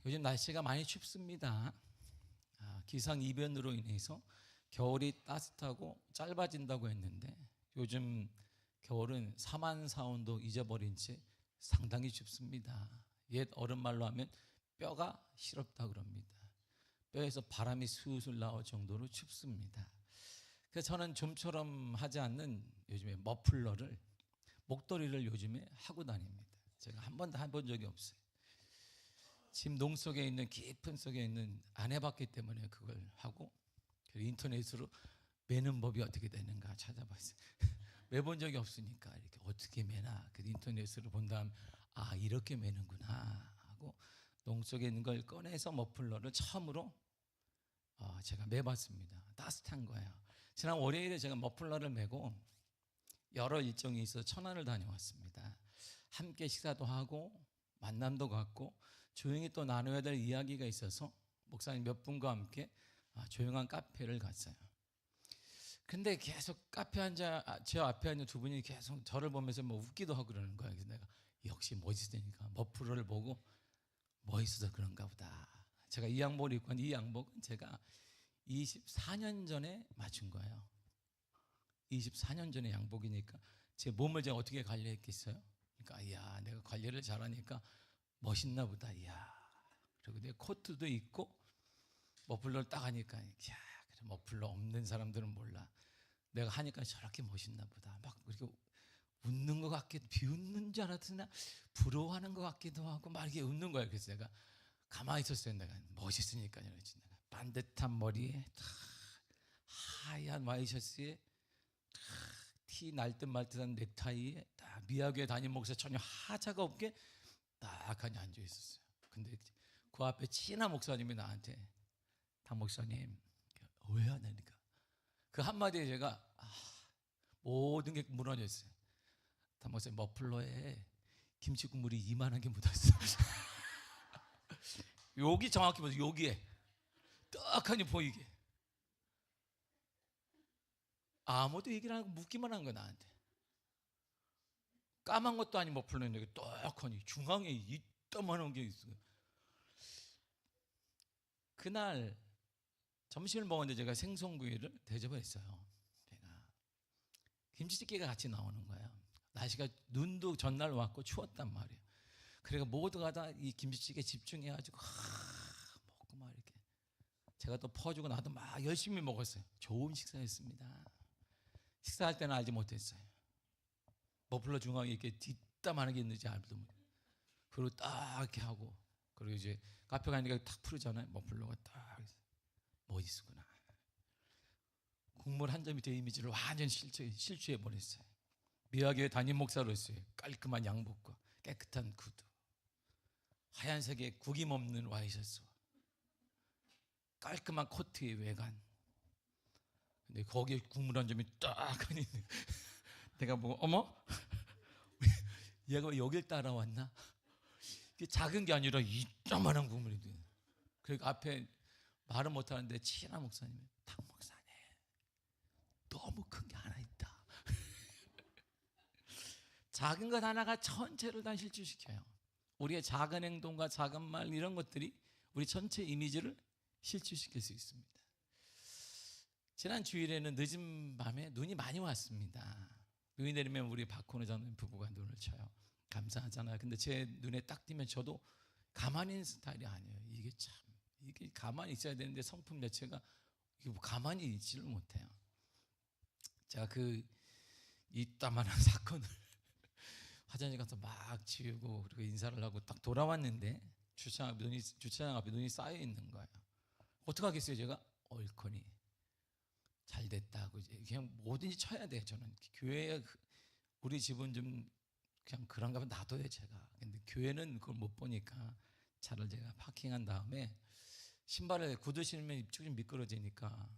요즘 날씨가 많이 춥습니다. 기상 이변으로 인해서 겨울이 따뜻하고 짧아진다고 했는데 요즘 겨울은 사만사온도 잊어버린 채 상당히 춥습니다. 옛 어른말로 하면 뼈가 시렵다 그럽니다. 뼈에서 바람이 술술 나올 정도로 춥습니다. 그래서 저는 좀처럼 하지 않는 요즘에 머플러를, 목도리를 요즘에 하고 다닙니다. 제가 한 번도 해본 적이 없어요. 집 농 속에 있는, 깊은 속에 있는, 안 해봤기 때문에 그걸 하고 인터넷으로 매는 법이 어떻게 되는가 찾아봤어요. 매본 적이 없으니까 이렇게 어떻게 매나, 그 인터넷으로 본 다음 이렇게 매는구나 하고 농 속에 있는 걸 꺼내서 머플러를 처음으로 제가 매봤습니다. 따뜻한 거예요. 지난 월요일에 제가 머플러를 매고 여러 일정이 있어서 천안을 다녀왔습니다. 함께 식사도 하고 만남도 갖고 조용히 또 나눠야 될 이야기가 있어서 목사님 몇 분과 함께 조용한 카페를 갔어요. 근데 계속 카페 제 앞에 앉은 두 분이 계속 저를 보면서 뭐 웃기도 하고 그러는 거예요. 그래서 내가 역시 멋있으니까 머플러를 보고 멋있어서 그런가 보다. 제가 이 양복을 입고 이 양복은 제가 24년 전에 맞춘 거예요. 24년 전에 양복이니까 제 몸을 제가 어떻게 관리했겠어요? 그러니까 이야, 내가 관리를 잘하니까 멋있나 보다. 이야. 그리고 내 코트도 있고 머플러를 딱 하니까 야, 그래, 머플러 없는 사람들은 몰라. 내가 하니까 저렇게 멋있나 보다. 막 그렇게 웃는 것 같기도, 비웃는 줄 알았으나 부러워하는 것 같기도 하고 막 이렇게 웃는 거예요. 그래서 내가 가만히 있었어요. 내가 멋있으니까요. 내가 반듯한 머리에 하얀 와이셔츠에 티 날 듯 말 듯한 넥타이에 딱 미학교에 담임 목사 전혀 하자가 없게 딱하니 앉아 있었어요. 근데 그 앞에 친한 목사님이 나한테 당 목사님 왜 하냐니까 그 한마디에 제가 모든 게 무너졌어요. 당 목사님 머플러에 김치 국물이 이만하게 묻었어요. 여기 정확히 보세요. 여기에 떡하니 보이게. 아무도 얘기를 안 하고 묻기만 한 거야 나한테. 까만 것도 아닌 머플러인데 떡하니 중앙에 이따만한 게 있어요. 그날 점심을 먹었는데 제가 생선구이를 대접을 했어요. 제가 김치찌개가 같이 나오는 거예요. 날씨가 눈도 전날 왔고 추웠단 말이에요. 그러니까 모두가 다 이 김치찌개 집중해가지고 먹고 막 이렇게 제가 또 퍼주고 나도 막 열심히 먹었어요. 좋은 식사였습니다. 식사할 때는 알지 못했어요. 머플러 중앙에 이렇게 뒷담하는 게 있는지 알도 못. 그리고 딱 이렇게 하고 그리고 이제 카페 가니까 탁 풀잖아요. 머플러가 딱 멋있구나. 국물 한 점이 제 이미지를 완전 실추해 버렸어요. 미화교회 담임 목사로서의 깔끔한 양복과 깨끗한 구두, 하얀색의 구김없는 와이셔츠와 깔끔한 코트의 외관. 근데 거기에 국물 한 점이 딱 있는. 내가 보고 어머? 얘가 왜 여길 따라왔나? 이게 작은 게 아니라 이따만한 국물이 돼. 그리고 앞에 말은 못하는데 친한 목사님이 당 목사님 너무 큰 게 하나 있다. 작은 것 하나가 전체를 다 실추시켜요. 우리의 작은 행동과 작은 말 이런 것들이 우리 전체 이미지를 실추시킬 수 있습니다. 지난 주일에는 늦은 밤에 눈이 많이 왔습니다. 눈이 내리면 우리 박훈우 장로님 부부가 눈을 쳐요. 감사하잖아요. 근데 제 눈에 딱 띄면 저도 가만히 있는 스타일이 아니에요. 이게 가만히 있어야 되는데 성품 자체가 가만히 있지를 못해요. 제가 이따만한 사건을 화장실 가서 막 지우고 그리고 인사를 하고 딱 돌아왔는데 주차장 앞에 눈이 쌓여 있는 거예요. 어떡하겠어요? 제가 얼커니 잘 됐다고 그냥 뭐든지 쳐야 돼요. 저는 교회에 우리 집은 좀 그냥 그런가 봐 놔둬요 제가. 근데 교회는 그걸 못 보니까 차를 제가 파킹한 다음에 신발을 구두 신으면 입쪽이 미끄러지니까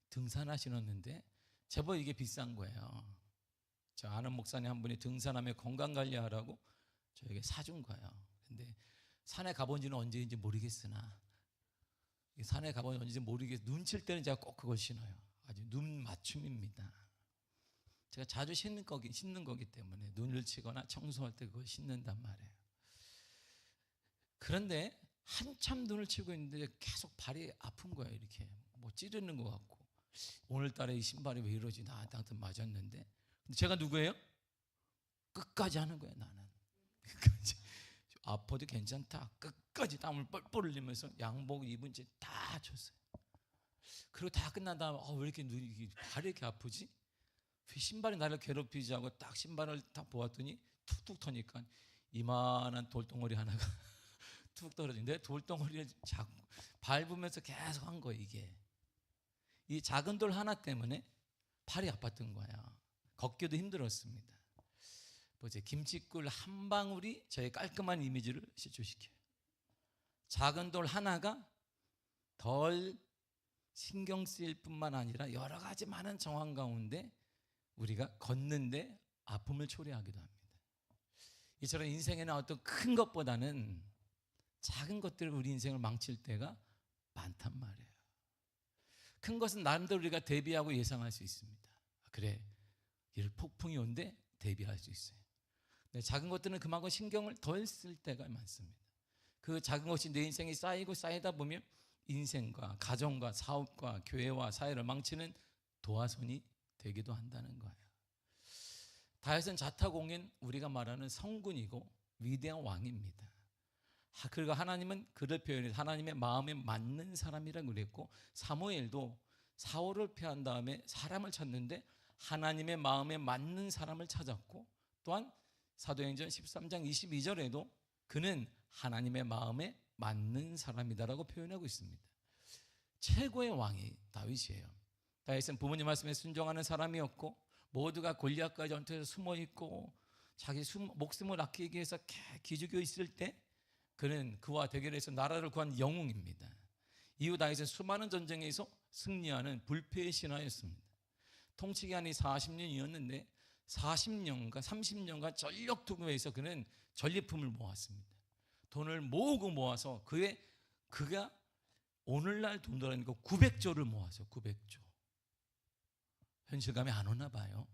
등산화 신었는데 제법 이게 비싼 거예요. 저 아는 목사님 한 분이 등산하며 건강관리하라고 저에게 사준 거예요. 근데 산에 가본 지는 언제인지 모르겠으나 산에 가본 지 언제인지 모르겠 눈 칠 때는 제가 꼭 그걸 신어요. 아주 눈 맞춤입니다. 제가 자주 신는 거기 때문에 눈을 치거나 청소할 때 그걸 신는단 말이에요. 그런데 한참 눈을 치고 있는데 계속 발이 아픈 거야. 이렇게 뭐 찌르는 것 같고, 오늘따라 이 신발이 왜 이러지? 나한테 맞았는데. 근데 제가 누구예요? 끝까지 하는 거예요. 나는 끝까지. 아파도 괜찮다. 끝까지 땀을 뻘뻘 흘리면서 양복 입은 채 다 쳤어요. 그리고 다 끝난 다음에 왜 이렇게 발이 이렇게 아프지? 신발이 나를 괴롭히지 하고 딱 신발을 딱 보았더니 툭툭 터니까 이만한 돌덩어리 하나가 툭 떨어지는데, 돌덩어리를 자꾸 밟으면서 계속 한 거예요. 이게 이 작은 돌 하나 때문에 팔이 아팠던 거야. 걷기도 힘들었습니다. 보세요. 김치꿀 한 방울이 저의 깔끔한 이미지를 실추시켜요. 작은 돌 하나가 덜 신경 쓰일 뿐만 아니라 여러 가지 많은 정황 가운데 우리가 걷는데 아픔을 초래하기도 합니다. 이처럼 인생에는 어떤 큰 것보다는 작은 것들이 우리 인생을 망칠 때가 많단 말이에요. 큰 것은 나름대로 우리가 대비하고 예상할 수 있습니다. 그래, 이럴 폭풍이 온대, 대비할 수 있어요. 근데 작은 것들은 그만큼 신경을 덜 쓸 때가 많습니다. 그 작은 것이 내 인생에 쌓이고 쌓이다 보면 인생과 가정과 사업과 교회와 사회를 망치는 도화선이 되기도 한다는 거예요. 다윗은 자타공인, 우리가 말하는 성군이고 위대한 왕입니다. 그리고 하나님은 그를 표현해서 하나님의 마음에 맞는 사람이라고 그랬고, 사무엘도 사울을 패한 다음에 사람을 찾는데 하나님의 마음에 맞는 사람을 찾았고, 또한 사도행전 13장 22절에도 그는 하나님의 마음에 맞는 사람이다라고 표현하고 있습니다. 최고의 왕이 다윗이에요. 다윗은 부모님 말씀에 순종하는 사람이었고, 모두가 골리앗과 전투에서 숨어있고 자기 목숨을 아끼기 위해서 기죽여 있을 때 그는 그와 대결해서 나라를 구한 영웅입니다. 이후 다윗은 수많은 전쟁에서 승리하는 불패의 신하였습니다. 통치기간이 40년이었는데 30년간 전력 투구에서 그는 전리품을 모았습니다. 돈을 모아서 그가 오늘날 돈으로 하니까 900조를 모아서 900조. 현실감이 안 오나 봐요.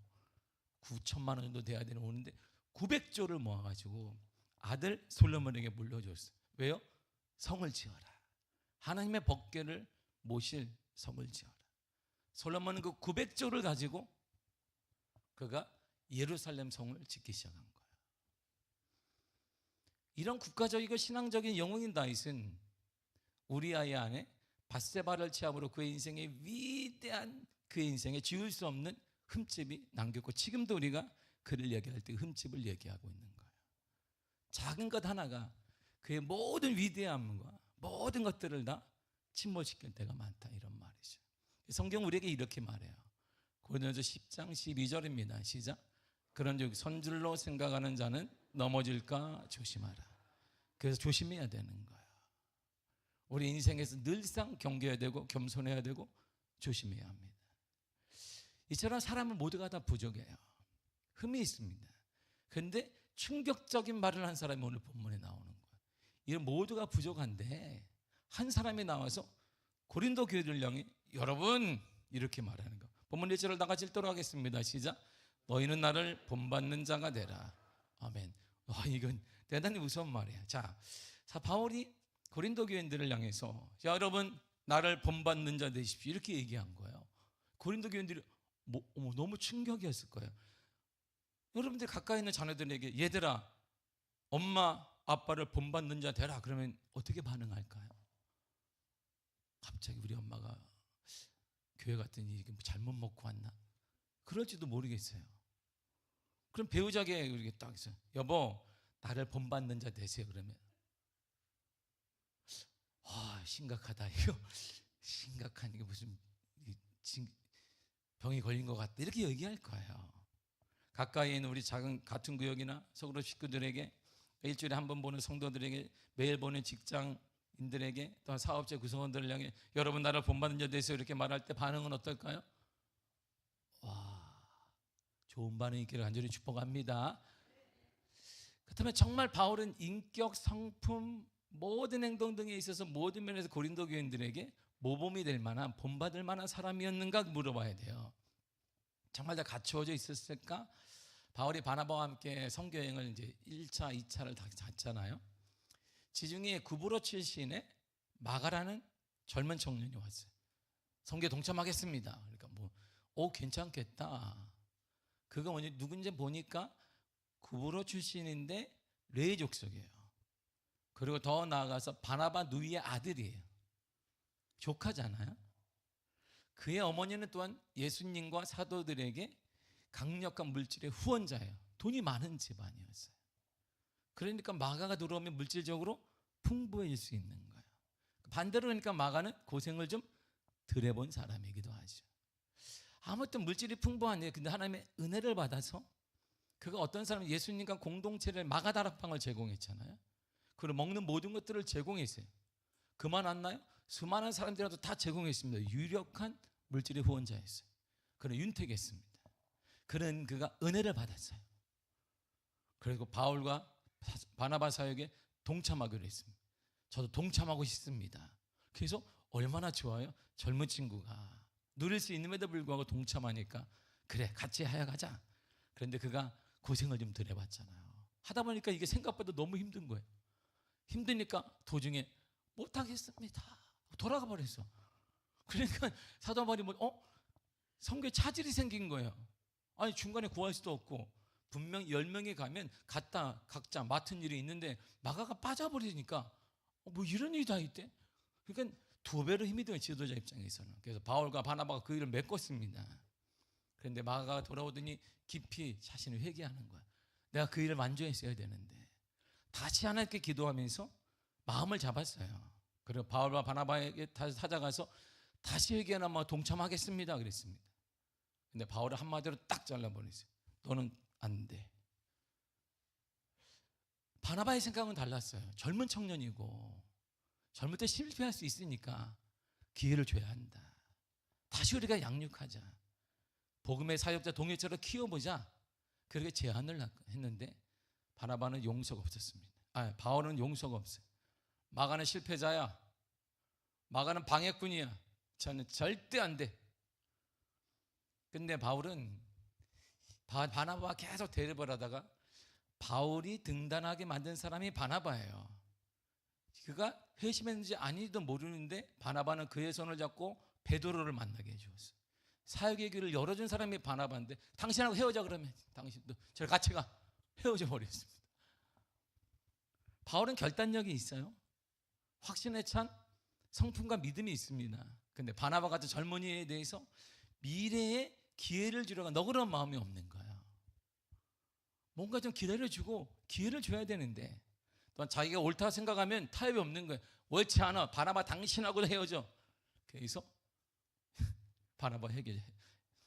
9천만 원 정도 돼야 되는 오는데 900조를 모아가지고 아들 솔로몬에게 물려줬어요. 왜요? 성을 지어라. 하나님의 법궤를 모실 성을 지어라. 솔로몬은 그 900조를 가지고 그가 예루살렘 성을 짓기 시작한 거예요. 이런 국가적이고 신앙적인 영웅인 다윗은 우리아의 아내 밧세바를 취함으로 그의 인생의 위대한, 그의 인생에 지울 수 없는 흠집이 남겼고, 지금도 우리가 그를 얘기할 때 흠집을 얘기하고 있는 거예요. 작은 것 하나가 그의 모든 위대함과 모든 것들을 다 침몰시킬 때가 많다, 이런 말이죠. 성경 우리에게 이렇게 말해요. 고린도전서 10장 12절입니다. 시작. 그런즉 선줄로 생각하는 자는 넘어질까 조심하라. 그래서 조심해야 되는 거예요. 우리 인생에서 늘상 경계해야 되고 겸손해야 되고 조심해야 합니다. 이처럼 사람은 모두가 다 부족해요. 흠이 있습니다. 그런데 충격적인 말을 한 사람이 오늘 본문에 나오는 거예요. 이런 모두가 부족한데 한 사람이 나와서 고린도 교회를 향해 여러분 이렇게 말하는 거. 본문 1절을 다 같이 읽도록 하겠습니다. 시작. 너희는 나를 본받는 자가 되라. 아멘. 이건 대단히 무서운 말이에요. 자, 바울이 고린도 교인들을 향해서 여러분 나를 본받는 자 되십시오 이렇게 얘기한 거예요. 고린도 교인들이 너무 충격이었을 거예요. 여러분들 가까이 있는 자녀들에게 얘들아 엄마 아빠를 본받는 자 되라 그러면 어떻게 반응할까요? 갑자기 우리 엄마가 교회 갔더니 이게 잘못 먹고 왔나? 그럴지도 모르겠어요. 그럼 배우자에게 이렇게 딱 있어요. 여보 나를 본받는 자 되세요. 그러면 심각하다. 이거 심각한 이게 무슨 병이 걸린 것 같다 이렇게 얘기할 거예요. 가까이 있는 우리 같은 구역이나 서구로 식구들에게, 일주일에 한 번 보는 성도들에게, 매일 보는 직장인들에게, 또 사업체 구성원들을 향해 여러분 나를 본받는 자 되세요 이렇게 말할 때 반응은 어떨까요? 좋은 반응이 있기를 간절히 축복합니다. 그렇다면 정말 바울은 인격, 성품, 모든 행동 등에 있어서 모든 면에서 고린도 교인들에게 모범이 될 만한, 본받을 만한 사람이었는가 물어봐야 돼요. 정말 다 갖추어져 있었을까? 바울이 바나바와 함께 선교여행을 이제 1차, 2차를 다 갔잖아요. 지중해 구브로 출신의 마가라는 젊은 청년이 왔어요. 선교에 동참하겠습니다. 그러니까 괜찮겠다. 그가 누군지 보니까 구브로 출신인데 레위 족속이에요. 그리고 더 나아가서 바나바 누이의 아들이에요. 조카잖아요. 그의 어머니는 또한 예수님과 사도들에게 강력한 물질의 후원자예요. 돈이 많은 집안이었어요. 그러니까 마가가 들어오면 물질적으로 풍부해질 수 있는 거예요. 반대로 그러니까 마가는 고생을 좀 덜 해본 사람이기도 하죠. 아무튼 물질이 풍부한데 근데 하나님의 은혜를 받아서 그가 어떤 사람은 예수님과 공동체를 마가다락방을 제공했잖아요. 그리고 먹는 모든 것들을 제공했어요. 그만 왔나요? 수많은 사람들한테 다 제공했습니다. 유력한 물질의 후원자였어요. 그는 윤택했습니다. 그는 그가 은혜를 받았어요. 그리고 바울과 바나바 사역에 동참하기로 했습니다. 저도 동참하고 싶습니다. 그래서 얼마나 좋아요? 젊은 친구가 누릴 수 있음에도 불구하고 동참하니까 그래 같이 하여가자. 그런데 그가 고생을 좀 덜 해봤잖아요. 하다 보니까 이게 생각보다 너무 힘든 거예요. 힘드니까 도중에 못하겠습니다. 돌아가 버렸어. 그러니까 사도 바울이 성교에 차질이 생긴 거예요. 아니 중간에 구할 수도 없고 분명 10명이 가면 각자 맡은 일이 있는데 마가가 빠져버리니까 이런 일이 다 있대. 그러니까 두 배로 힘이 드는 지도자 입장에서는. 그래서 바울과 바나바가 그 일을 메꿨습니다. 그런데 마가가 돌아오더니 깊이 자신을 회개하는 거야. 내가 그 일을 완주했어야 되는데. 다시 하나님께 기도하면서 마음을 잡았어요. 그리고 바울과 바나바에게 다시 찾아가서 다시 회개하나 동참하겠습니다 그랬습니다. 근데 바울은 한마디로 딱 잘라버렸어요. 너는 안 돼. 바나바의 생각은 달랐어요. 젊은 청년이고 젊을 때 실패할 수 있으니까 기회를 줘야 한다. 다시 우리가 양육하자. 복음의 사역자 동역자로 키워보자. 그렇게 제안을 했는데 바나바는 용서가 없었습니다. 바울은 용서가 없어요. 마가는 실패자야. 마가는 방해꾼이야. 저는 절대 안 돼. 근데 바울은 바나바와 계속 대립을 하다가 바울이 등단하게 만든 사람이 바나바예요. 그가 회심했는지 아닌지도 모르는데 바나바는 그의 손을 잡고 베드로를 만나게 해주었어요. 사역의 길을 열어준 사람이 바나바인데 당신하고 헤어져 그러면 당신도 저를 같이 가. 헤어져 버렸습니다. 바울은 결단력이 있어요. 확신에 찬 성품과 믿음이 있습니다. 근데 바나바 같은 젊은이에 대해서 미래에 기회를 주려고 너그러운 마음이 없는 거예요. 뭔가 좀 기다려주고 기회를 줘야 되는데 또한 자기가 옳다 생각하면 타협이 없는 거예요. 옳지 않아. 바나바 당신하고도 헤어져. 그래서 바나바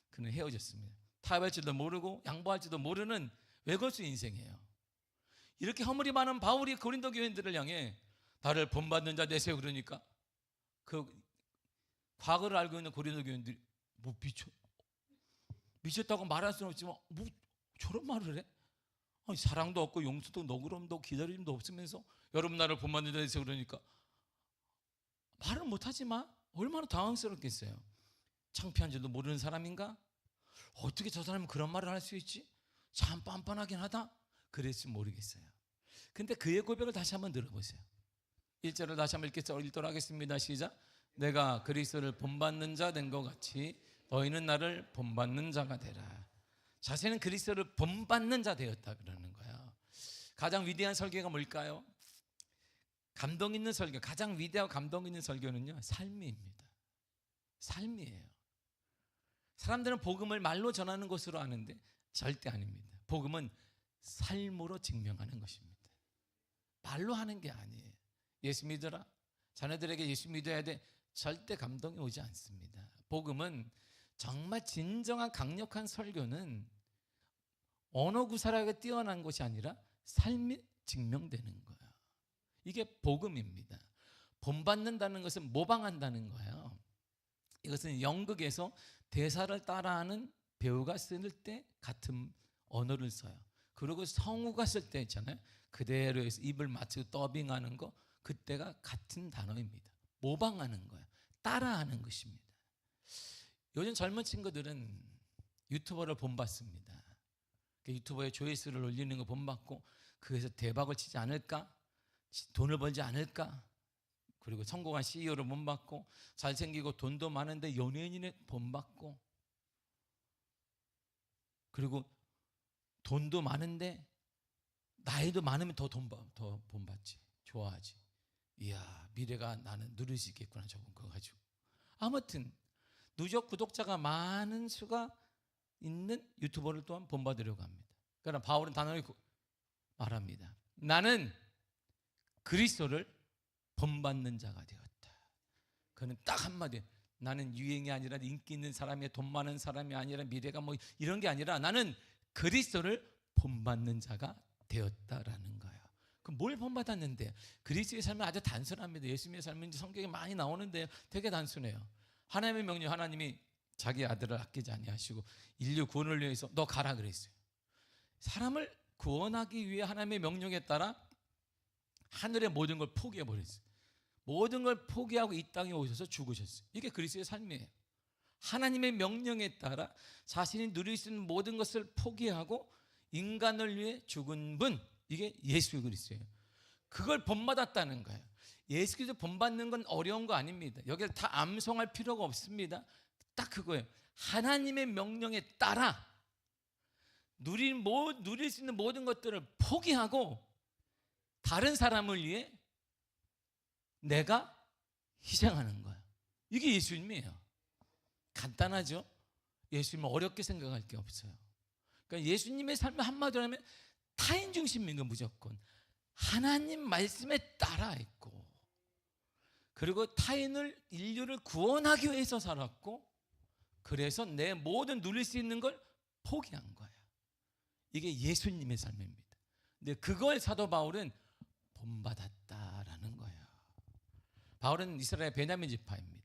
그는 헤어졌습니다. 타협할지도 모르고 양보할지도 모르는 외골수 인생이에요. 이렇게 허물이 많은 바울이 고린도 교인들을 향해 나를 본받는 자 내세요 그러니까 그 과거를 알고 있는 고린도 교인들이 미쳤다고 말할 수는 없지만 저런 말을 해? 아니, 사랑도 없고 용서도 너그러움도 없고 기다림도 없으면서 여러분 나를 본받는 자 내세요 그러니까 말은 못하지만 얼마나 당황스럽겠어요. 창피한 줄도 모르는 사람인가? 어떻게 저 사람은 그런 말을 할 수 있지? 참 뻔뻔하긴 하다? 그랬을지 모르겠어요. 근데 그의 고백을 다시 한번 들어보세요. 1절을 다시 한번 읽도록 하겠습니다. 시작. 내가 그리스도를 본받는 자 된 것 같이 너희는 나를 본받는 자가 되라. 자신은 그리스도를 본받는 자 되었다 그러는 거예요. 가장 위대한 설교가 뭘까요? 감동 있는 설교, 가장 위대하고 감동 있는 설교는요 삶입니다. 삶이에요. 사람들은 복음을 말로 전하는 것으로 아는데 절대 아닙니다. 복음은 삶으로 증명하는 것입니다. 말로 하는 게 아니에요. 예수 믿어라. 자녀들에게 예수 믿어야 돼. 절대 감동이 오지 않습니다. 복음은 정말 진정한 강력한 설교는 언어 구사력에 뛰어난 것이 아니라 삶이 증명되는 거예요. 이게 복음입니다. 본받는다는 것은 모방한다는 거예요. 이것은 연극에서 대사를 따라하는 배우가 쓸 때 같은 언어를 써요. 그리고 성우가 쓸 때 있잖아요. 그대로 해서 입을 맞추고 더빙하는 거 그때가 같은 단어입니다. 모방하는 거예요. 따라하는 것입니다. 요즘 젊은 친구들은 유튜버를 본받습니다. 유튜버에 조회수를 올리는 거 본받고 그래서 대박을 치지 않을까? 돈을 벌지 않을까? 그리고 성공한 CEO를 본받고, 잘생기고 돈도 많은데 연예인이 본받고, 그리고 돈도 많은데 나이도 많으면 더 본받지, 좋아하지. 이야, 미래가 나는 누릴 수 있겠구나, 저분 그거 가지고. 아무튼 누적 구독자가 많은 수가 있는 유튜버를 또한 본받으려고 합니다. 그러나 바울은 단호히 말합니다. 나는 그리스도를 본받는 자가 되었다. 그는 딱 한마디, 나는 유행이 아니라 인기 있는 사람이, 돈 많은 사람이 아니라 미래가 뭐 이런 게 아니라 나는 그리스도를 본받는 자가 되었다라는 거예요. 그럼 뭘 본받았는데? 그리스도의 삶은 아주 단순합니다. 예수님의 삶은 성경에 많이 나오는데 되게 단순해요. 하나님의 명령, 하나님이 자기 아들을 아끼지 아니하시고 인류 구원을 위해서 너 가라 그랬어요. 사람을 구원하기 위해 하나님의 명령에 따라 하늘의 모든 걸 포기해 버렸어요. 모든 걸 포기하고 이 땅에 오셔서 죽으셨어요. 이게 그리스도의 삶이에요. 하나님의 명령에 따라 자신이 누릴 수 있는 모든 것을 포기하고 인간을 위해 죽은 분, 이게 예수 그리스도예요. 그걸 본받았다는 거예요. 예수 그리스도 본받는 건 어려운 거 아닙니다. 여기를 다 암송할 필요가 없습니다. 딱 그거예요. 하나님의 명령에 따라 누릴 수 있는 모든 것들을 포기하고 다른 사람을 위해 내가 희생하는 거예요. 이게 예수님이에요. 간단하죠? 예수님은 어렵게 생각할 게 없어요. 그러니까 예수님의 삶을 한마디로 하면 타인 중심인 거, 무조건 하나님 말씀에 따라 있고, 그리고 타인을, 인류를 구원하기 위해서 살았고, 그래서 내 모든 누릴 수 있는 걸 포기한 거예요. 이게 예수님의 삶입니다. 근데 그걸 사도 바울은 본받았다라는 거예요. 바울은 이스라엘 베냐민 지파입니다.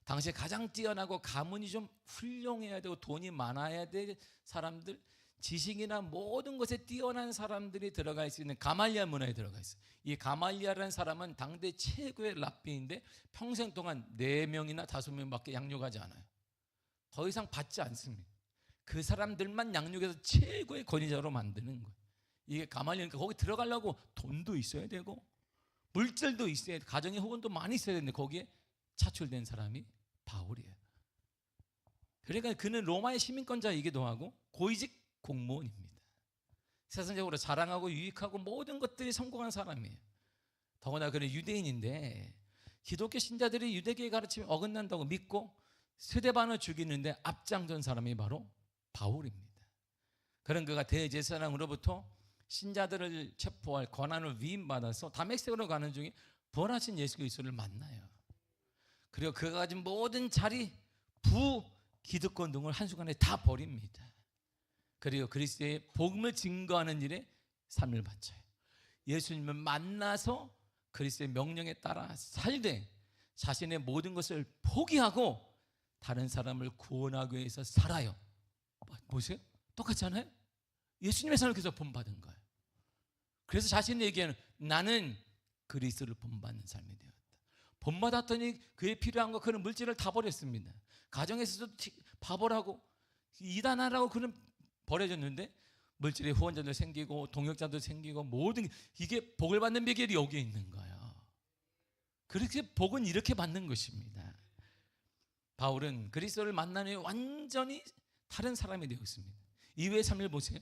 당시에 가장 뛰어나고 가문이 좀 훌륭해야 되고 돈이 많아야 될 사람들, 지식이나 모든 것에 뛰어난 사람들이 들어갈 수 있는 가말리아 문화에 들어가 있어요. 이 가말리아라는 사람은 당대 최고의 랍비인데 평생 동안 4명이나 5명밖에 양육하지 않아요. 더 이상 받지 않습니다. 그 사람들만 양육해서 최고의 권위자로 만드는 거예요. 이게 가말리아니까 거기 들어가려고 돈도 있어야 되고 물질도 있어야 되고 가정의 후원도 많이 있어야 되는데 거기에 차출된 사람이 바울이에요. 그러니까 그는 로마의 시민권자이기도 하고 고위직 공무원입니다. 세상적으로 자랑하고 유익하고 모든 것들이 성공한 사람이에요. 더구나 그는 유대인인데 기독교 신자들이 유대교의 가르침에 어긋난다고 믿고 스데반을 죽이는데 앞장선 사람이 바로 바울입니다. 그런 그가 대제사장으로부터 신자들을 체포할 권한을 위임받아서 다메섹으로 가는 중에 부활하신 예수 그리스도를 만나요. 그리고 그가 가진 모든 자리, 부, 기득권 등을 한순간에 다 버립니다. 그리고 그리스도의 복음을 증거하는 일에 삶을 바쳐요. 예수님을 만나서 그리스도의 명령에 따라 살되 자신의 모든 것을 포기하고 다른 사람을 구원하기 위해서 살아요. 보세요, 똑같잖아요. 예수님의 삶을 계속 본받은 거예요. 그래서 자신이 얘기하는, 나는 그리스도를 본받는 삶이 되었다. 본받았더니 그에 필요한 거, 그런 물질을 다 버렸습니다. 가정에서도 바보라고 이단하라고 그는 버려졌는데 물질의 후원자도 생기고 동역자도 생기고 모든, 이게 복을 받는 비결이 여기에 있는 거예요. 그렇게 복은 이렇게 받는 것입니다. 바울은 그리스도를 만난 후에 완전히 다른 사람이 되었습니다. 이후의 삶을 보세요.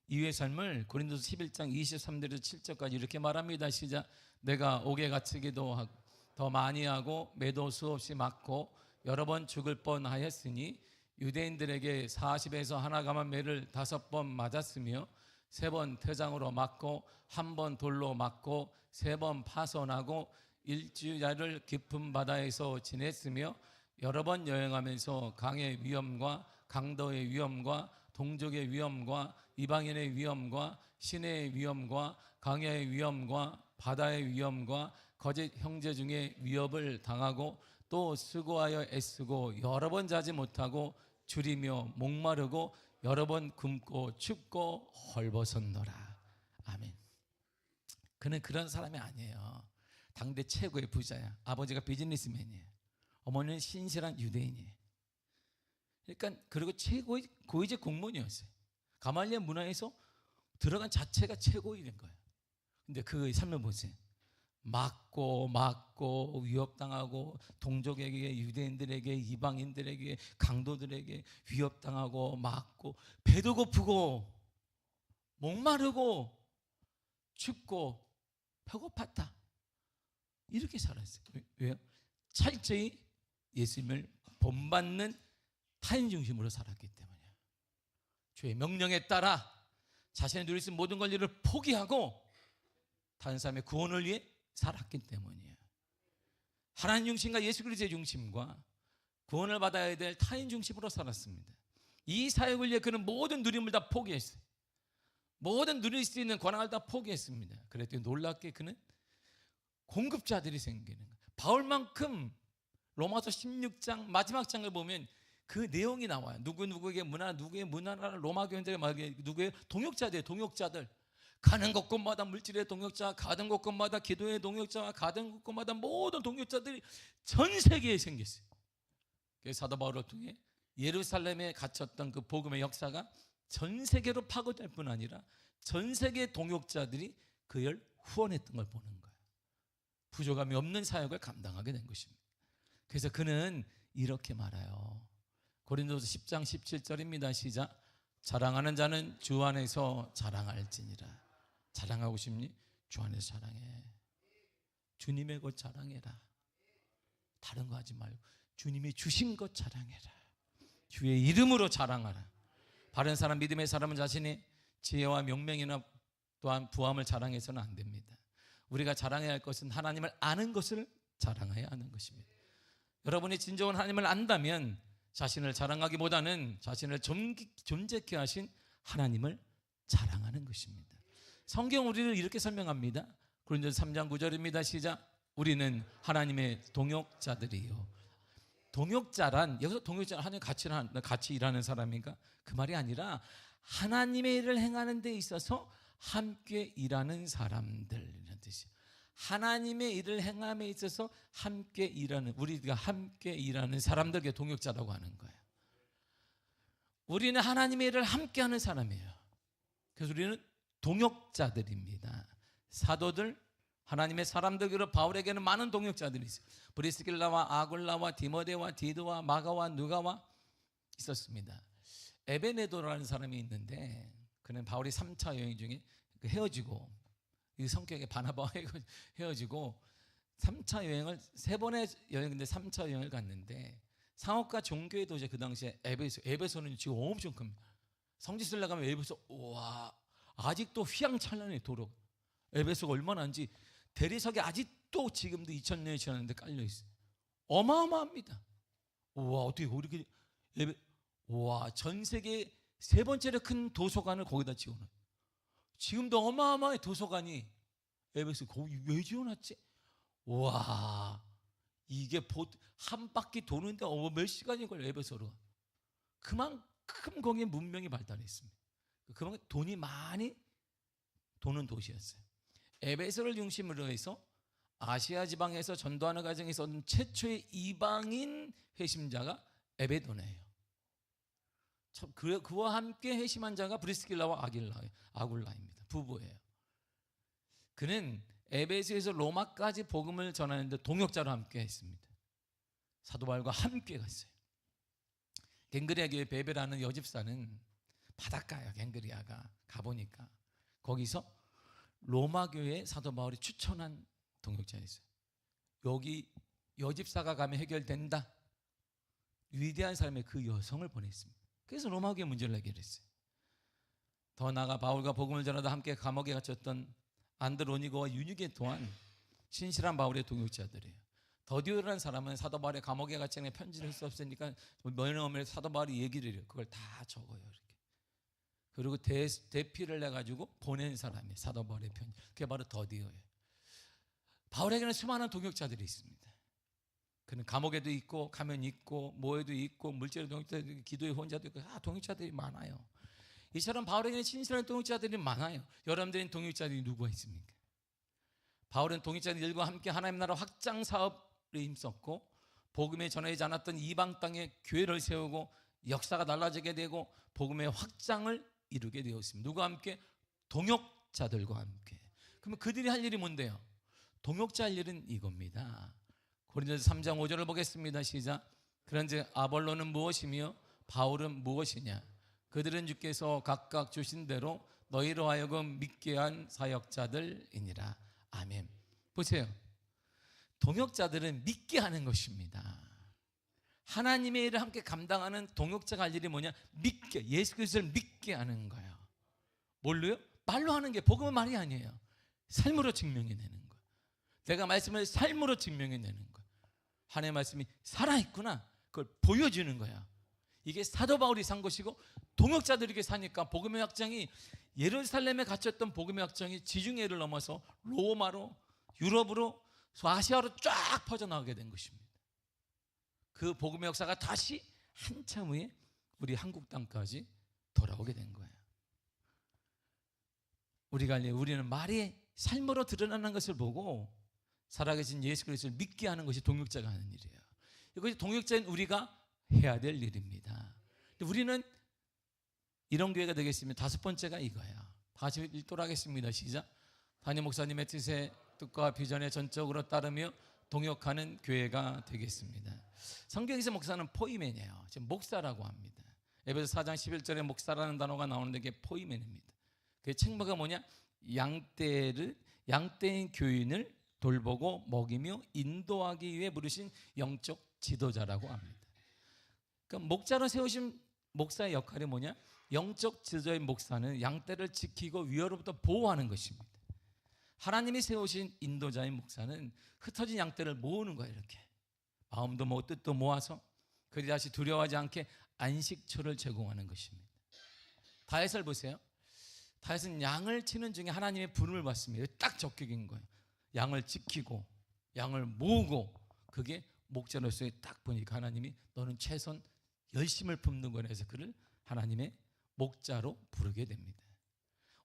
이후의 삶을 고린도서 11장 23절에서 7절까지 이렇게 말합니다. 시작. 내가 옥에 갇히기도 하고 더 많이 하고 매도 수없이 맞고 여러 번 죽을 뻔하였으니 유대인들에게 40에서 하나 감한 매를 5번 맞았으며 3번 퇴장으로 맞고 1번 돌로 맞고 3번 파손하고 일주일을 깊은 바다에서 지냈으며 여러 번 여행하면서 강의 위험과 강도의 위험과 동족의 위험과 이방인의 위험과 시내의 위험과 강야의 위험과 바다의 위험과 거짓 형제 중에 위협을 당하고 또 수고하여 애쓰고 여러 번 자지 못하고 줄이며 목마르고 여러 번 굶고 춥고 헐벗었노라. 아멘. 그는 그런 사람이 아니에요. 당대 최고의 부자야. 아버지가 비즈니스맨이에요. 어머니는 신실한 유대인이에요. 그러니까 그리고 최고의 고위직 공무원이었어요. 가말리아 문화에서 들어간 자체가 최고인 거예요. 근데 그 삶을 보세요. 맞고 위협당하고, 동족에게, 유대인들에게, 이방인들에게, 강도들에게 위협당하고, 맞고, 배도 고프고 목마르고 춥고 배고팠다. 이렇게 살았어요. 왜요? 철저히 예수님을 본받는 타인 중심으로 살았기 때문이에요. 주의 명령에 따라 자신의 누릴 수 있는 모든 권리를 포기하고 다른 사람의 구원을 위해 살았기 때문이에요. 하나님 중심과 예수 그리스도의 중심과 구원을 받아야 될 타인 중심으로 살았습니다. 이 사역을 위해 그는 모든 누림을 다 포기했어요. 모든 누릴 수 있는 권한을 다 포기했습니다. 그랬더니 놀랍게 그는 공급자들이 생기는 거예요. 바울만큼 로마서 16장 마지막 장을 보면 그 내용이 나와요. 누구에게 문화, 누구의 문화를 로마 교인들에게 누구의 동역자들 가는 곳곳마다 물질의 동역자, 가는 곳곳마다 기도의 동역자, 가는 곳곳마다 모든 동역자들이 전 세계에 생겼어요. 그래서 사도 바울을 통해 예루살렘에 갇혔던 그 복음의 역사가 전 세계로 파고들 뿐 아니라 전 세계의 동역자들이 그를 후원했던 걸 보는 거예요. 부족함이 없는 사역을 감당하게 된 것입니다. 그래서 그는 이렇게 말해요. 고린도서 10장 17절입니다. 시작. 자랑하는 자는 주 안에서 자랑할지니라. 자랑하고 싶니? 주 안에서 자랑해. 주님의 것 자랑해라. 다른 거 하지 말고 주님이 주신 것 자랑해라. 주의 이름으로 자랑하라. 바른 사람, 믿음의 사람은 자신이 지혜와 명명이나 또한 부함을 자랑해서는 안 됩니다. 우리가 자랑해야 할 것은 하나님을 아는 것을 자랑해야 하는 것입니다. 여러분이 진정한 하나님을 안다면 자신을 자랑하기보다는 자신을 존재케 하신 하나님을 자랑하는 것입니다. 성경 우리를 이렇게 설명합니다. 고린도서 3장 9절입니다. 시작. 우리는 하나님의 동역자들이요. 동역자란, 여기서 동역자, 하나님 같이 일하는 사람인가? 그 말이 아니라 하나님의 일을 행하는 데 있어서 함께 일하는 사람들이라는 뜻이에요. 하나님의 일을 행함에 있어서 함께 일하는, 우리가 함께 일하는 사람들에게 동역자라고 하는 거예요. 우리는 하나님의 일을 함께 하는 사람이에요. 그래서 우리는 동역자들입니다. 사도들, 하나님의 사람들로 바울에게는 많은 동역자들이 있어요. 브리스길라와 아굴라와 디모데와 디도와 마가와 누가와 있었습니다. 에베네도라는 사람이 있는데 그는 바울이 3차 여행 중에 헤어지고, 이 성격에 바나바와 헤어지고 3차 여행을 3번의 여행인데 3차 여행을 갔는데 상업과 종교의 도시, 그 당시에 에베소는 지금 엄청 큽니다. 성지순례 가면 에베소, 와, 아직도 휘황찬란해. 도로 에베소가 얼마나 한지 대리석에 아직도 지금도 2000년이 지났는데 깔려 있어요. 어마어마합니다. 와, 어떻게 그렇게 와, 전 세계 3번째로 큰 도서관을 거기다 지어놔. 지금도 어마어마한 도서관이 에베소 거기 왜 지어놨지? 와, 이게 한 바퀴 도는데 몇 시간이 걸려. 에베소로. 그만큼 거기에 문명이 발달했습니다. 그만큼 돈이 많이 도는 도시였어요. 에베소를 중심으로 해서 아시아 지방에서 전도하는 과정에서 얻은 최초의 이방인 회심자가 에베도네예요. 그와 함께 회심한 자가 브리스길라와 아굴라입니다. 부부예요. 그는 에베소에서 로마까지 복음을 전하는데 동역자로 함께 했습니다. 사도 바울과 함께 갔어요. 갱그리아 교회 베베라는 여집사는 바닷가예요. 갱그리아가 가보니까 거기서 로마 교회에 사도 바울이 추천한 동역자였어요. 여기 여집사가 가면 해결된다. 위대한 삶의 그 여성을 보냈습니다. 그래서 로마 교회 문제를 해결했어요. 더 나아가 바울과 복음을 전하다 함께 감옥에 갇혔던 안드로니고와 유니게 또한 신실한 바울의 동역자들이에요. 더디오라는 사람은 사도 바울의 감옥에 갇힌 편지를 쓸 수 없으니까 머리너머에 사도 바울이 얘기를 해요. 그걸 다 적어요. 이렇게. 그리고 대피를 해가지고 보낸 사람이 사도 바울의 편지. 그게 바로 더디오예요. 바울에게는 수많은 동역자들이 있습니다. 그는 감옥에도 있고 가면 있고 모에도 있고 물질의 동역자도 있고 기도의 혼자도 있고 동역자들이 많아요. 이처럼 바울에게는 신실한 동역자들이 많아요. 여러분들은 동역자들이 누구가 있습니까? 바울은 동역자들과 함께 하나님 나라 확장 사업에 힘썼고 복음에 전하지 않았던 이방 땅에 교회를 세우고 역사가 달라지게 되고 복음의 확장을 이루게 되었습니다. 누구와 함께? 동역자들과 함께. 그러면 그들이 할 일이 뭔데요? 동역자 할 일은 이겁니다. 고린도서 3장 5절을 보겠습니다. 시작. 그런즉 아볼로는 무엇이며 바울은 무엇이냐? 그들은 주께서 각각 주신 대로 너희로 하여금 믿게 한 사역자들이니라. 아멘. 보세요. 동역자들은 믿게 하는 것입니다. 하나님의 일을 함께 감당하는 동역자가 할 일이 뭐냐? 믿게, 예수 그리스도를 믿게 하는 거예요. 뭘로요? 말로 하는 게 복음은 말이 아니에요. 삶으로 증명해내는 거예요. 내가 말씀을 삶으로 증명해내는 거예요. 하나님의 말씀이 살아있구나, 그걸 보여주는 거야. 이게 사도 바울이 산 것이고 동역자들에게 사니까 복음의 확장이, 예루살렘에 갇혔던 복음의 확장이 지중해를 넘어서 로마로, 유럽으로, 아시아로 쫙 퍼져나가게 된 것입니다. 그 복음의 역사가 다시 한참 후에 우리 한국 땅까지 돌아오게 된 거예요. 우리는 말이 삶으로 드러나는 것을 보고 살아계신 예수 그리스도를 믿게 하는 것이 동역자가 하는 일이에요. 이것이 동역자인 우리가 해야 될 일입니다. 우리는 이런 교회가 되겠으면 다섯 번째가 이거예요. 다시 읽도록 하겠습니다. 시작. 담임 목사님의 뜻에 뜻과 비전에 전적으로 따르며 동역하는 교회가 되겠습니다. 성경에서 목사는 포이맨이에요. 지금 목사라고 합니다. 에베소 4장 11절에 목사라는 단어가 나오는데 그게 포이맨입니다. 그 책무가 뭐냐? 양떼인 교인을 돌보고 먹이며 인도하기 위해 부르신 영적 지도자라고 합니다. 그러니까 목자로 세우신 목사의 역할이 뭐냐? 영적 지도자인 목사는 양떼를 지키고 위협으로부터 보호하는 것입니다. 하나님이 세우신 인도자인 목사는 흩어진 양떼를 모으는 거예요. 이렇게 마음도 모으고 뜻도 모아서 그들이 다시 두려워하지 않게 안식처를 제공하는 것입니다. 다윗을 보세요. 다윗은 양을 치는 중에 하나님의 부름을 받습니다. 딱 적격인 거예요. 양을 지키고 양을 모으고, 그게 목자로서의 딱 보니까 하나님이 너는 최선 열심을 품는 거라 해서 그를 하나님의 목자로 부르게 됩니다.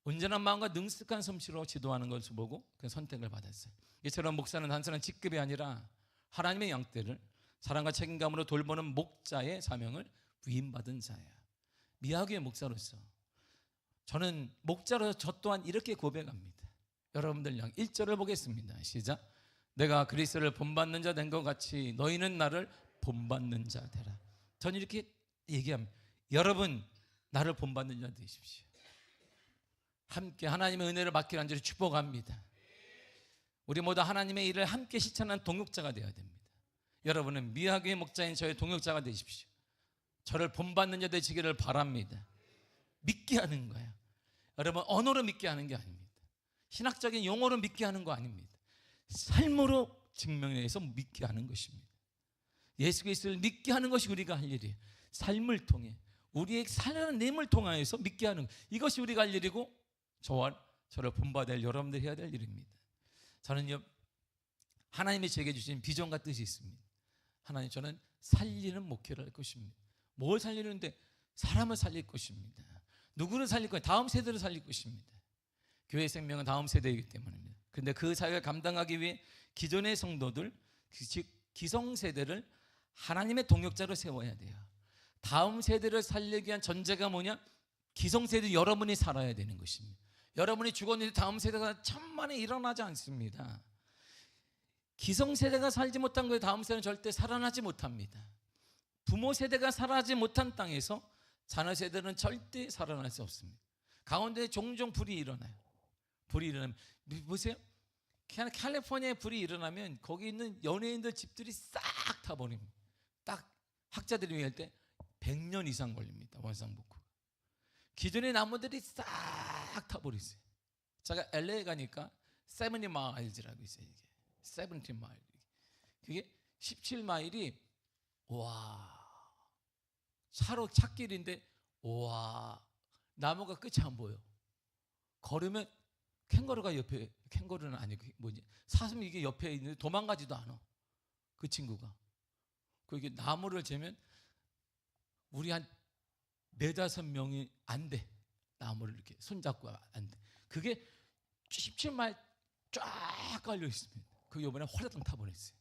온전한 마음과 능숙한 솜씨로 지도하는 것을 보고 그 선택을 받았어요. 이처럼 목사는 단순한 직급이 아니라 하나님의 양떼를 사랑과 책임감으로 돌보는 목자의 사명을 위임받은 자예요. 미학의 목사로서 저는 목자로서 저 또한 이렇게 고백합니다. 여러분들 양 1절을 보겠습니다. 시작. 내가 그리스도를 본받는 자 된 것 같이 너희는 나를 본받는 자 되라. 저는 이렇게 얘기합니다. 여러분 나를 본받는 자 되십시오. 함께 하나님의 은혜를 받기를 간절히 축복합니다. 우리 모두 하나님의 일을 함께 실천하는 동역자가 되어야 됩니다. 여러분은 미학의 목자인 저의 동역자가 되십시오. 저를 본받는 자 되시기를 바랍니다. 믿게 하는 거예요. 여러분 언어로 믿게 하는 게 아닙니다. 신학적인 용어로 믿게 하는 거 아닙니다. 삶으로 증명해서 믿게 하는 것입니다. 예수 그리스도를 믿게 하는 것이 우리가 할 일이에요. 삶을 통해 우리의 살아내임을 통하여서 믿게 하는 것, 이것이 우리가 할 일이고 저를 본받을 여러분들이 해야 될 일입니다. 저는요, 하나님이 제게 주신 비전과 뜻이 있습니다. 하나님, 저는 살리는 목회를 할 것입니다. 뭘 살리는데? 사람을 살릴 것입니다. 누구를 살릴 거예요? 다음 세대를 살릴 것입니다. 교회 생명은 다음 세대이기 때문입니다. 그런데 그 사역을 감당하기 위해 기존의 성도들, 즉 기성세대를 하나님의 동역자로 세워야 돼요. 다음 세대를 살리기 위한 전제가 뭐냐? 기성세대 여러분이 살아야 되는 것입니다. 여러분이 죽었는데 다음 세대가 천만에 일어나지 않습니다. 기성세대가 살지 못한 거에 다음 세대는 절대 살아나지 못합니다. 부모 세대가 살아나지 못한 땅에서 자녀 세대는 절대 살아날 수 없습니다. 가운데 종종 불이 일어나요. 불이 일어나면 보세요. 캘리포니아에 불이 일어나면 거기 있는 연예인들 집들이 싹 타버립니다. 딱 학자들이 얘기할 때 100년 이상 걸립니다. 원상복구. 기존의 나무들이 싹 타버렸어요. 제가 LA 가니까 70마일즈라고 있어요. 이게 70마일. 그게 17마일이 차로 찻길인데 나무가 끝이 안 보여. 걸으면 캥거루가 옆에, 캥거루는 아니고 사슴이 이게 옆에 있는데 도망가지도 않아. 그 친구가. 그게 나무를 재면 우리 한 4-5명이 안 돼. 나무를 이렇게 손잡고 안 돼. 그게 17마일 쫙 깔려 있습니다. 그 이번에 화려당 타버렸어요.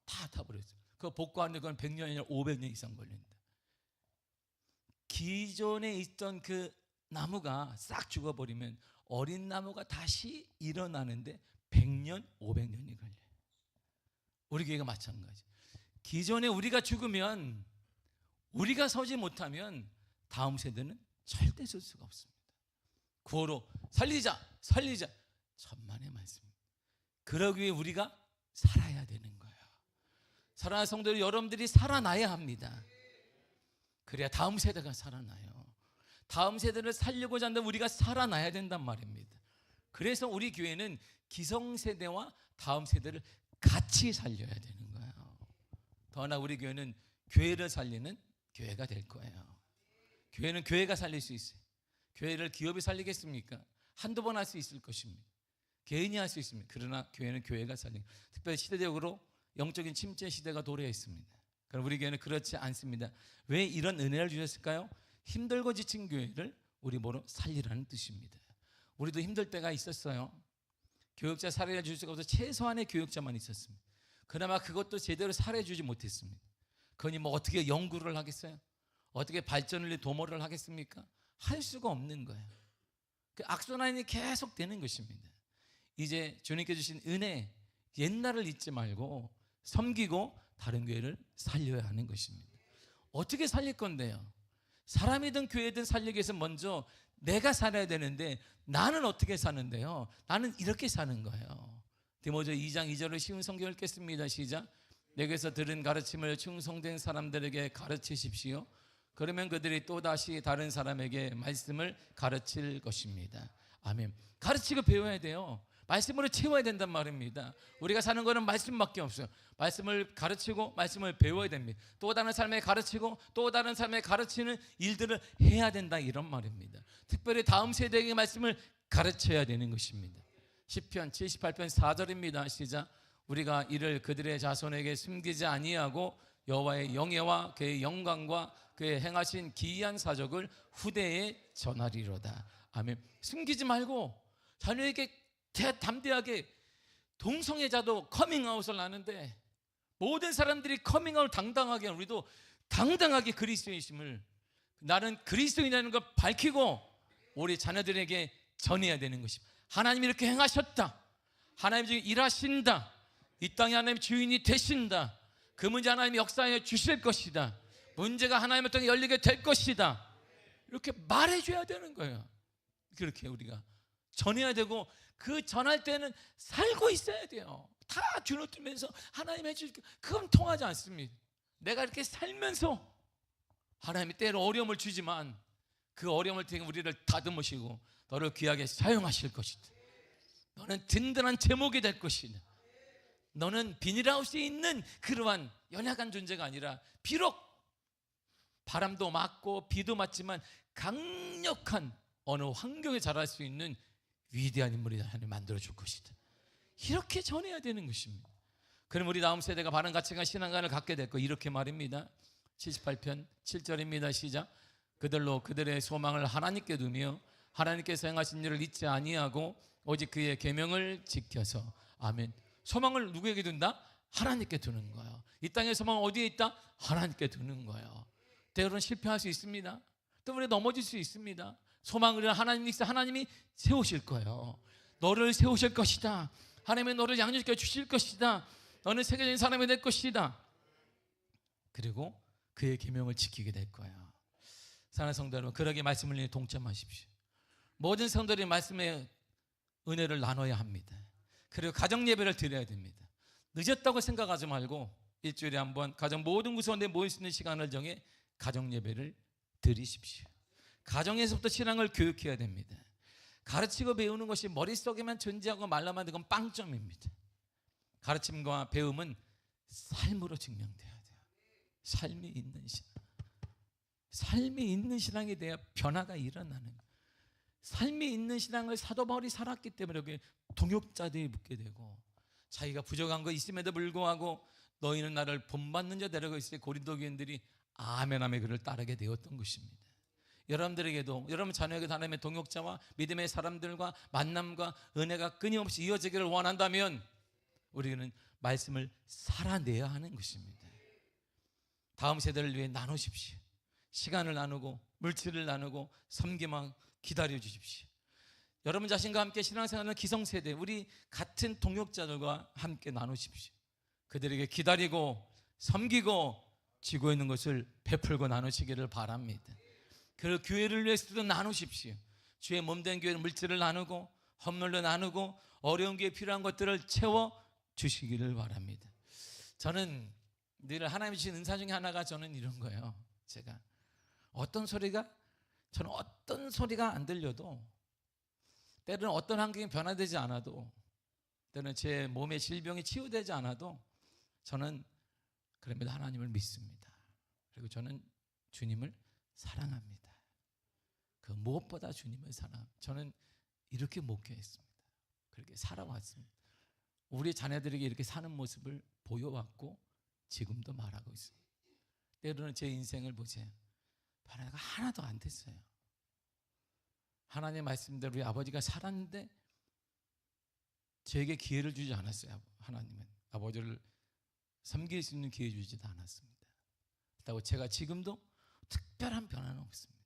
다 타버렸어요. 그거 복구하는 건 100년이 아니라 500년 이상 걸린다. 기존에 있던 그 나무가 싹 죽어버리면 어린 나무가 다시 일어나는데 100년, 500년이 걸려요. 우리 교회가 마찬가지. 기존에 우리가 죽으면, 우리가 서지 못하면 다음 세대는 절대 설 수가 없습니다. 구호로 살리자, 살리자. 천만의 말씀입니다. 그러기 위해 우리가 살아야 되는 거예요. 사랑하는 성도 여러분들이 살아나야 합니다. 그래야 다음 세대가 살아나요. 다음 세대를 살려고자 한다면 우리가 살아나야 된단 말입니다. 그래서 우리 교회는 기성세대와 다음 세대를 같이 살려야 되는 거예요. 더나 우리 교회는 교회를 살리는 교회가 될 거예요. 교회는 교회가 살릴 수 있어요. 교회를 기업이 살리겠습니까? 한두 번 할 수 있을 것입니다. 개인이 할 수 있습니다. 그러나 교회는 교회가 살리는, 특별히 시대적으로 영적인 침체 시대가 도래해 있습니다. 그럼 우리 교회는 그렇지 않습니다. 왜 이런 은혜를 주셨을까요? 힘들고 지친 교회를 우리 뭐로 살리라는 뜻입니다. 우리도 힘들 때가 있었어요. 교육자 사례를 줄 수가 없어서 최소한의 교육자만 있었습니다. 그나마 그것도 제대로 사례주지 못했습니다. 그러니 뭐 어떻게 연구를 하겠어요? 어떻게 발전을 위해 도모를 하겠습니까? 할 수가 없는 거예요. 그 악순환이 계속 되는 것입니다. 이제 주님께 주신 은혜, 옛날을 잊지 말고 섬기고 다른 교회를 살려야 하는 것입니다. 어떻게 살릴 건데요? 사람이든 교회든 살리기 위해서 먼저 내가 살아야 되는데, 나는 어떻게 사는데요? 나는 이렇게 사는 거예요. 디모데 2장 2절을 쉬운 성경을 읽겠습니다. 시작. 내게서 들은 가르침을 충성된 사람들에게 가르치십시오. 그러면 그들이 또다시 다른 사람에게 말씀을 가르칠 것입니다. 아멘. 가르치고 배워야 돼요. 말씀으로 채워야 된단 말입니다. 우리가 사는 거는 말씀밖에 없어요. 말씀을 가르치고 말씀을 배워야 됩니다. 또 다른 삶에 가르치고 또 다른 삶에 가르치는 일들을 해야 된다, 이런 말입니다. 특별히 다음 세대에게 말씀을 가르쳐야 되는 것입니다. 시편 78편 4절입니다. 시작. 우리가 이를 그들의 자손에게 숨기지 아니하고 여호와의 영예와 그의 영광과 그의 행하신 기이한 사적을 후대에 전하리로다. 아멘. 숨기지 말고 자녀에게 담대하게, 동성애자도 커밍아웃을 하는데 모든 사람들이 커밍아웃을 당당하게, 우리도 당당하게 그리스도인심을, 나는 그리스도인이라는 걸 밝히고 우리 자녀들에게 전해야 되는 것입니다. 하나님이 이렇게 행하셨다. 하나님이 지금 일하신다. 이 땅에 하나님 주인이 되신다. 그 문제 하나님이 역사해 주실 것이다. 문제가 하나님의 땅에 열리게 될 것이다. 이렇게 말해줘야 되는 거예요. 그렇게 우리가 전해야 되고, 그 전할 때는 살고 있어야 돼요. 다 주눅들면서 하나님 해주실, 그건 통하지 않습니다. 내가 이렇게 살면서 하나님이 때로 어려움을 주지만 그 어려움을 통해 우리를 다듬으시고 너를 귀하게 사용하실 것이다. 너는 든든한 제목이 될 것이다. 너는 비닐하우스에 있는 그러한 연약한 존재가 아니라, 비록 바람도 맞고 비도 맞지만 강력한 어느 환경에 자랄 수 있는 위대한 인물이 하나님 만들어줄 것이다. 이렇게 전해야 되는 것입니다. 그럼 우리 다음 세대가 바른 가치관, 신앙관을 갖게 될 거, 이렇게 말입니다. 78편 7절입니다. 시작. 그들로 그들의 소망을 하나님께 두며 하나님께서 행하신 일을 잊지 아니하고 오직 그의 계명을 지켜서. 아멘. 소망을 누구에게 둔다? 하나님께 두는 거예요. 이 땅의 소망은 어디에 있다? 하나님께 두는 거예요. 때로는 실패할 수 있습니다. 또 우리 넘어질 수 있습니다. 소망을 하나님이 있어, 하나님이 세우실 거예요. 너를 세우실 것이다. 하나님이 너를 양육시켜 주실 것이다. 너는 세계적인 사람이 될 것이다. 그리고 그의 계명을 지키게 될 거예요. 사랑하는 성도 여러분, 그러기에 말씀을 위해 동참하십시오. 모든 성도들이 말씀의 은혜를 나눠야 합니다. 그리고 가정 예배를 드려야 됩니다. 늦었다고 생각하지 말고 일주일에 한 번 가정 모든 구성원들이 모일 수 있는 시간을 정해 가정 예배를 드리십시오. 가정에서부터 신앙을 교육해야 됩니다. 가르치고 배우는 것이 머릿속에만 존재하고 말로만 듣는 건 빵점입니다. 가르침과 배움은 삶으로 증명돼야 돼요. 삶이 있는 신앙. 삶이 있는 신앙에 대해 변화가 일어나는 거예요. 삶이 있는 신앙을 사도 바울이 살았기 때문에 여기 동역자들이 묻게 되고, 자기가 부족한 거 있음에도 불구하고 너희는 나를 본받는 자 되라고 했을 때 고린도 교인들이 아멘 하며 그를 따르게 되었던 것입니다. 여러분들에게도, 여러분 자녀에게도 하나님의 동역자와 믿음의 사람들과 만남과 은혜가 끊임없이 이어지기를 원한다면 우리는 말씀을 살아내야 하는 것입니다. 다음 세대를 위해 나누십시오. 시간을 나누고 물질을 나누고 섬기만 기다려 주십시오. 여러분 자신과 함께 신앙생활하는 기성세대, 우리 같은 동역자들과 함께 나누십시오. 그들에게 기다리고 섬기고 지고 있는 것을 베풀고 나누시기를 바랍니다. 그 교회를 위해서도 나누십시오. 주의 몸된 교회는 물질을 나누고 헌물로 나누고 어려운 교회에 필요한 것들을 채워 주시기를 바랍니다. 저는 늘 하나님이 주신 은사 중에 하나가 저는 이런 거예요. 저는 어떤 소리가 안 들려도, 때로는 어떤 환경이 변화되지 않아도, 때로는 제 몸의 질병이 치유되지 않아도 저는 그럼에도 하나님을 믿습니다. 그리고 저는 주님을 사랑합니다. 그 무엇보다 주님을 사랑합니다. 저는 이렇게 목회했습니다. 그렇게 살아왔습니다. 우리 자녀들에게 이렇게 사는 모습을 보여왔고 지금도 말하고 있습니다. 때로는 제 인생을 보세요. 변화가 하나도 안 됐어요. 하나님의 말씀대로 우리 아버지가 살았는데 저에게 기회를 주지 않았어요. 하나님은 아버지를 섬길 수 있는 기회 주지도 않았습니다. 그렇다고 제가 지금도 특별한 변화는 없습니다.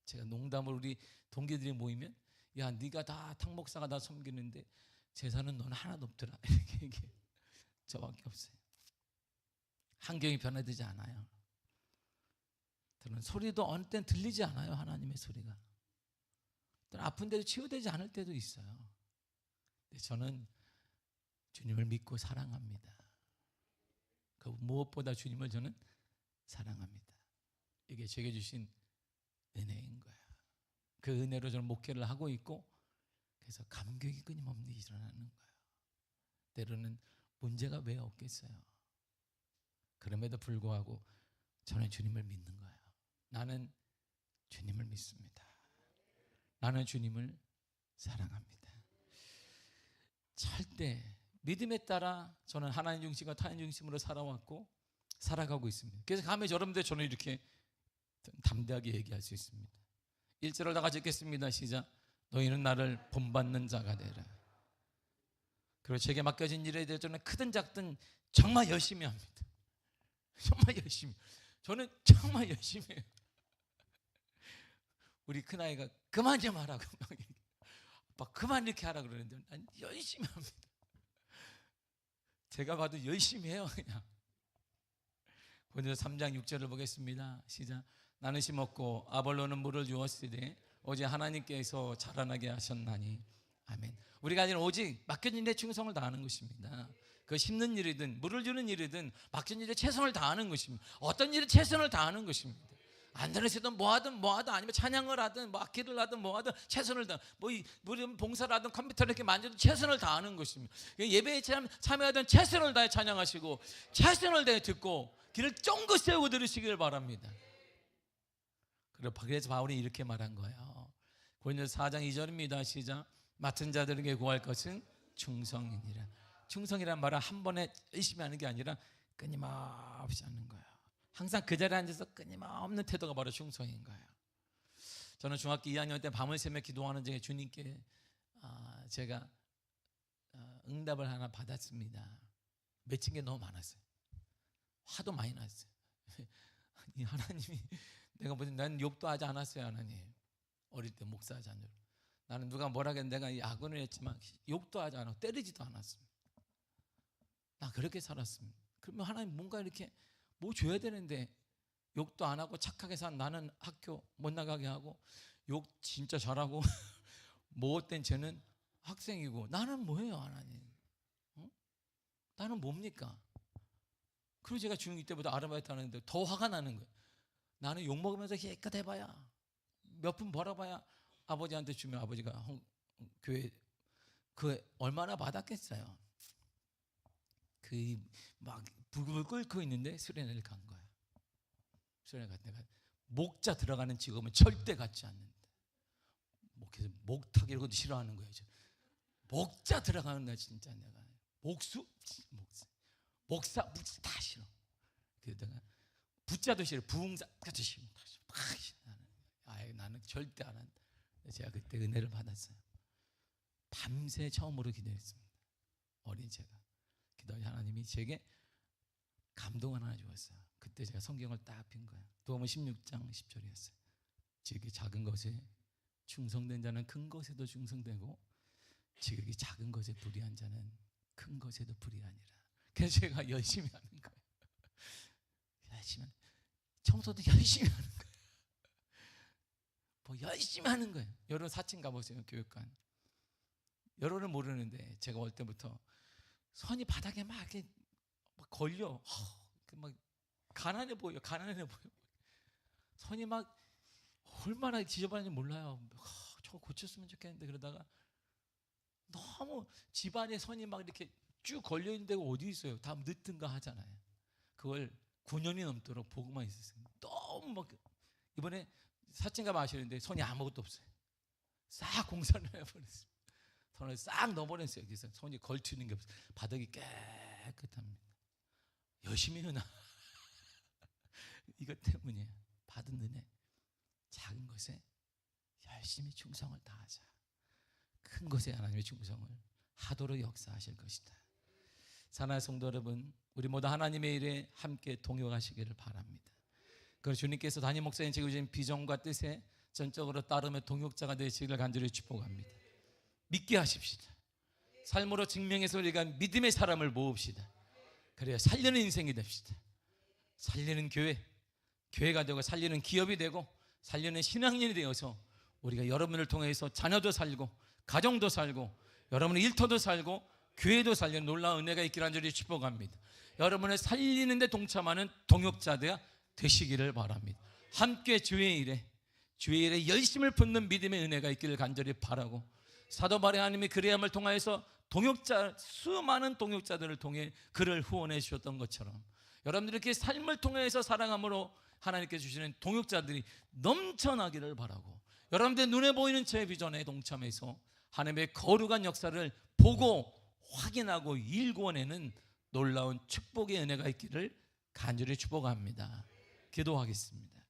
제가 농담으로 우리 동기들이 모이면, 야, 네가 다 탕목사가 다 섬기는데 재산은 너는 하나도 없더라, 이렇게 얘기해요. 저밖에 없어요. 환경이 변화되지 않아요. 저는 소리도 어느 때는 들리지 않아요. 하나님의 소리가. 아픈 데도 치유되지 않을 때도 있어요. 근데 저는 주님을 믿고 사랑합니다. 그 무엇보다 주님을 저는 사랑합니다. 이게 제게 주신 은혜인 거예요. 그 은혜로 저는 목회를 하고 있고, 그래서 감격이 끊임없이 일어나는 거예요. 때로는 문제가 왜 없겠어요. 그럼에도 불구하고 저는 주님을 믿는 거예요. 나는 주님을 믿습니다. 나는 주님을 사랑합니다. 절대 믿음에 따라 저는 하나님 중심과 타인 중심으로 살아왔고 살아가고 있습니다. 그래서 감히 여러분들 저는 이렇게 담대하게 얘기할 수 있습니다. 1절을 다 같이 읽겠습니다. 시작. 너희는 나를 본받는 자가 되라. 그리고 제게 맡겨진 일에 대해 저는 크든 작든 정말 열심히 합니다. 정말 열심히. 저는 정말 열심히 해요. 우리 큰아이가 그만 좀 하라고, 아빠 그만 이렇게 하라고 그러는데 난 열심히 합니다. 제가 봐도 열심히 해요. 그냥. 고린도서 3장 6절을 보겠습니다. 시작. 나는 심었고 아볼로는 물을 주었으되 오직 하나님께서 자라나게 하셨나니. 아멘. 우리가 이제는 오직 맡겨진 일에 충성을 다하는 것입니다. 그 심는 일이든 물을 주는 일이든 맡겨진 일에 최선을 다하는 것입니다. 어떤 일에 최선을 다하는 것입니다. 안드레스든 뭐하든 아니면 찬양을 하든 뭐 악기를 하든 뭐하든 최선을 다하는, 뭐 봉사를 하든 컴퓨터를 이렇게 만져도 최선을 다하는 것입니다. 예배에 참여하든 최선을 다해 찬양하시고 최선을 다해 듣고 길을 쫑긋 세우고 들으시길 바랍니다. 그래서 바울이 이렇게 말한 거예요. 고린도서 4장 2절입니다. 시작. 맡은 자들에게 구할 것은 충성이니라. 충성이란 말은 한 번에 열심히 하는 게 아니라 끊임없이 하는 거예요. 항상 그 자리에 앉아서 끊임없는 태도가 바로 충성인 거예요. 저는 중학교 2학년 때 밤을 새며 기도하는 중에 주님께 제가 응답을 하나 받았습니다. 맺힌 게 너무 많았어요. 화도 많이 났어요. 하나님이, 내가 무슨, 난 욕도 하지 않았어요. 하나님, 어릴 때 목사 자녀로 나는 누가 뭐라 했는데 내가 야근을 했지만 욕도 하지 않았고 때리지도 않았습니다. 나 그렇게 살았습니다. 그러면 하나님 뭔가 이렇게 뭐 줘야 되는데 욕도 안 하고 착하게 산 나는 학교 못 나가게 하고 욕 진짜 잘하고 못된 쟤는 학생이고 나는 뭐예요? 하나님, 나는 뭡니까? 그리고 제가 중2 때보다 아르바이트 하는데 더 화가 나는 거예요. 나는 욕먹으면서 깨끗 해봐야 몇 푼 벌어봐야 아버지한테 주면 아버지가 교회 그 얼마나 받았겠어요. 그 막 불을 끓고 있는데 수련회를 간 거야. 수련회 간 내가 목자 들어가는 직업은 절대 갖지 않는다. 목탁 이런 것도 싫어하는 거예요. 목자 들어가는 날 진짜 내가 목사 다 싫어. 그래서 내가 부자도 싫어, 부흥사까지 싫어. 나는 절대 안 한다. 제가 그때 은혜를 받았어요. 밤새 처음으로 기도했습니다. 어린 제가 기도해 하나님이 제게 감동을 하나 주었어요. 그때 제가 성경을 딱 핀 거예요. 도움은 16장 10절이었어요. 지극히 작은 것에 충성된 자는 큰 것에도 충성되고 지극히 작은 것에 불의한 자는 큰 것에도 불의하니라. 그래서 제가 열심히 하는 거예요. 열심히 청소도 열심히 하는 거예요. 뭐 열심히 하는 거예요. 여러분 사칭 가보세요. 교육관. 여러분은 모르는데 제가 올 때부터 선이 바닥에 막 이렇게 막 걸려. 막 가난해 보여. 가난해 보여. 선이 막 얼마나 지저분한지 몰라요. 저거 고쳤으면 좋겠는데 그러다가 너무 집안에 선이 막 이렇게 쭉 걸려 있는 데가 어디 있어요? 다 늦든가 하잖아요. 그걸 9년이 넘도록 보고만 있었어요. 너무 막 이번에 사칭가 마시는데 선이 아무것도 없어요. 싹 공사를 해버렸어요. 선을 싹 넣어버렸어요. 그래서 손이 걸치는 게 없어요. 바닥이 깨끗합니다. 열심히 하나 이것 때문이에요. 받은 은혜 작은 것에 열심히 충성을 다하자. 큰 것에 하나님의 충성을 하도록 역사하실 것이다. 사랑하는 성도 여러분, 우리 모두 하나님의 일에 함께 동역하시기를 바랍니다. 그리고 주님께서 담임 목사님 제게 주신 비전과 뜻에 전적으로 따르며 동역자가 되시기를 간절히 축복합니다. 믿게 하십시다. 삶으로 증명해서 우리가 믿음의 사람을 모읍시다. 그래야 살리는 인생이 됩시다. 살리는 교회, 교회가 되고 살리는 기업이 되고 살리는 신앙인이 되어서 우리가 여러분을 통해서 자녀도 살고 가정도 살고 여러분의 일터도 살고 교회도 살리는 놀라운 은혜가 있기를 간절히 축복합니다. 여러분을 살리는 데 동참하는 동역자들 되시기를 바랍니다. 함께 주의 일에 열심을 붓는 믿음의 은혜가 있기를 간절히 바라고, 사도 바울의 하나님이 그레함을 통하여서 수많은 동역자들을 통해 그를 후원해 주셨던 것처럼 여러분들이 이렇게 삶을 통해서 사랑함으로 하나님께 주시는 동역자들이 넘쳐나기를 바라고, 여러분들 눈에 보이는 제 비전에 동참해서 하나님의 거룩한 역사를 보고 확인하고 일궈내는 놀라운 축복의 은혜가 있기를 간절히 축복합니다. 기도하겠습니다.